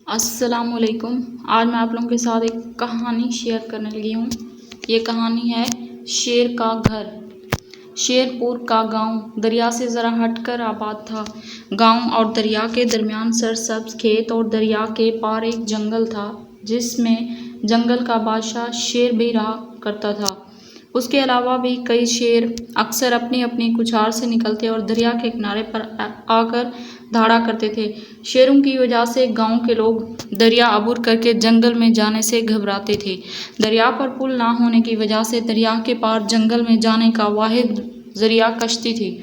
السلام علیکم۔ آج میں آپ لوگوں کے ساتھ ایک کہانی شیئر کرنے لگی ہوں۔ یہ کہانی ہے شیر کا گھر۔ شیر پور کا گاؤں دریا سے ذرا ہٹ کر آباد تھا۔ گاؤں اور دریا کے درمیان سرسبز کھیت اور دریا کے پار ایک جنگل تھا جس میں جنگل کا بادشاہ شیر بھی رہا کرتا تھا۔ اس کے علاوہ بھی کئی شیر اکثر اپنی اپنی کچھار سے نکلتے اور دریا کے کنارے پر آ کر دھاڑا کرتے تھے۔ شیروں کی وجہ سے گاؤں کے لوگ دریا عبور کر کے جنگل میں جانے سے گھبراتے تھے۔ دریا پر پل نہ ہونے کی وجہ سے دریا کے پار جنگل میں جانے کا واحد ذریعہ کشتی تھی۔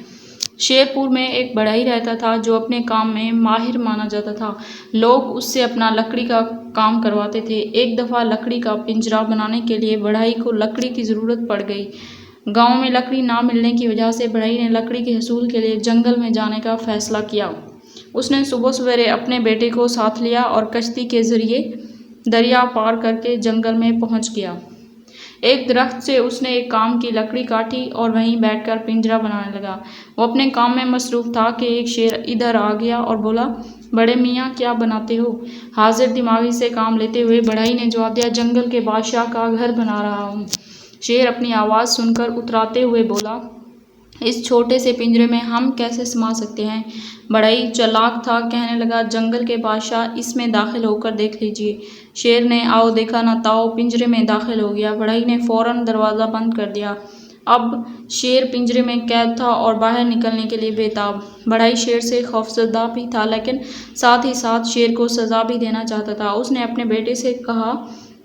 شیر پور میں ایک بڑھئی رہتا تھا جو اپنے کام میں ماہر مانا جاتا تھا۔ لوگ اس سے اپنا لکڑی کا کام کرواتے تھے۔ ایک دفعہ لکڑی کا پنجرا بنانے کے لیے بڑھئی کو لکڑی کی ضرورت پڑ گئی۔ گاؤں میں لکڑی نہ ملنے کی وجہ سے بڑھئی نے لکڑی کے حصول کے لیے جنگل میں جانے کا فیصلہ کیا۔ اس نے صبح سویرے اپنے بیٹے کو ساتھ لیا اور کشتی کے ذریعے دریا پار کر کے جنگل میں پہنچ گیا۔ ایک درخت سے اس نے ایک کام کی لکڑی کاٹی اور وہیں بیٹھ کر پنجرا بنانے لگا۔ وہ اپنے کام میں مصروف تھا کہ ایک شیر ادھر آ گیا اور بولا، بڑے میاں کیا بناتے ہو؟ حاضر دماغی سے کام لیتے ہوئے بڑھئی نے جواب دیا، جنگل کے بادشاہ کا گھر بنا رہا ہوں۔ شیر اپنی آواز سن کر اتراتے ہوئے بولا، اس چھوٹے سے پنجرے میں ہم کیسے سما سکتے ہیں؟ بڑھئی چالاک تھا، کہنے لگا، جنگل کے بادشاہ اس میں داخل ہو کر دیکھ لیجیے۔ شیر نے آؤ دیکھا نہ تاؤ پنجرے میں داخل ہو گیا۔ بڑھئی نے فوراً دروازہ بند کر دیا۔ اب شیر پنجرے میں قید تھا اور باہر نکلنے کے لیے بے تاب۔ بڑھئی شیر سے خوفزدہ بھی تھا لیکن ساتھ ہی ساتھ شیر کو سزا بھی دینا چاہتا تھا۔ اس نے اپنے بیٹے سے کہا،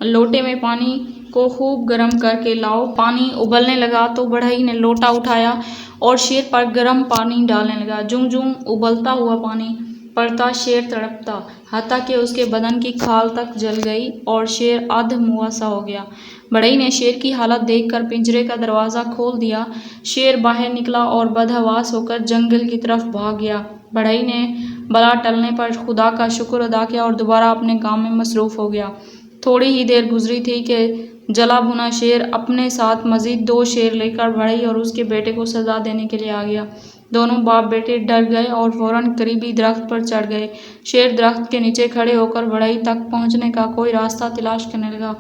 لوٹے میں پانی کو خوب گرم کر کے لاؤ۔ پانی ابلنے لگا تو بڑھئی نے لوٹا اٹھایا اور شیر پر گرم پانی ڈالنے لگا۔ جوں جوں ابلتا ہوا پانی پڑتا شیر تڑپتا، حتیٰ کہ اس کے بدن کی کھال تک جل گئی اور شیر ادھ موا سا ہو گیا۔ بڑھئی نے شیر کی حالت دیکھ کر پنجرے کا دروازہ کھول دیا۔ شیر باہر نکلا اور بدحواس ہو کر جنگل کی طرف بھاگ گیا۔ بڑھئی نے بلا ٹلنے پر خدا کا شکر ادا کیا اور دوبارہ اپنے کام میں مصروف ہو گیا۔ تھوڑی ہی دیر گزری تھی کہ جلا بھنا شیر اپنے ساتھ مزید 2 شیر لے کر بڑھئی اور اس کے بیٹے کو سزا دینے کے لیے آ گیا۔ دونوں باپ بیٹے ڈر گئے اور فوراً قریبی درخت پر چڑھ گئے۔ شیر درخت کے نیچے کھڑے ہو کر بڑھئی تک پہنچنے کا کوئی راستہ تلاش کرنے لگا۔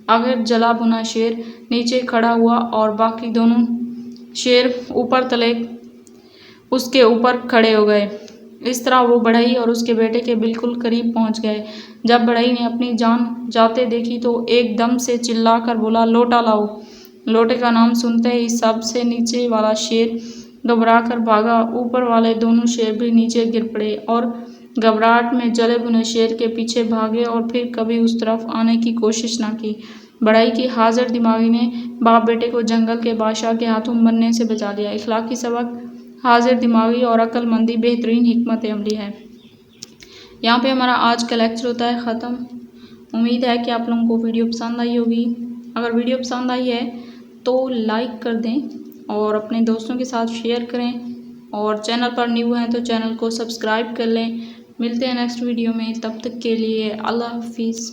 آخر جلا بھنا شیر نیچے کھڑا ہوا اور باقی دونوں شیر اوپر تلے اس کے اوپر کھڑے ہو گئے۔ اس طرح وہ بڑھئی اور اس کے بیٹے کے بالکل قریب پہنچ گئے۔ جب بڑھئی نے اپنی جان جاتے دیکھی تو ایک دم سے چلا کر بولا، لوٹا لاؤ۔ لوٹے کا نام سنتے ہی سب سے نیچے والا شیر گھبرا کر بھاگا۔ اوپر والے دونوں شیر بھی نیچے گر پڑے اور گھبراہٹ میں جلے بھنے شیر کے پیچھے بھاگے اور پھر کبھی اس طرف آنے کی کوشش نہ کی۔ بڑھئی کی حاضر دماغی نے باپ بیٹے کو جنگل کے بادشاہ کے ہاتھوں مرنے سے بچا لیا۔ اخلاقی سبق، حاضر دماغی اور عقل مندی بہترین حکمت عملی ہے۔ یہاں پہ ہمارا آج کا لیکچر ہوتا ہے ختم۔ امید ہے کہ آپ لوگوں کو ویڈیو پسند آئی ہوگی۔ اگر ویڈیو پسند آئی ہے تو لائک کر دیں اور اپنے دوستوں کے ساتھ شیئر کریں، اور چینل پر نیو ہیں تو چینل کو سبسکرائب کر لیں۔ ملتے ہیں نیکسٹ ویڈیو میں، تب تک کے لیے اللہ حافظ۔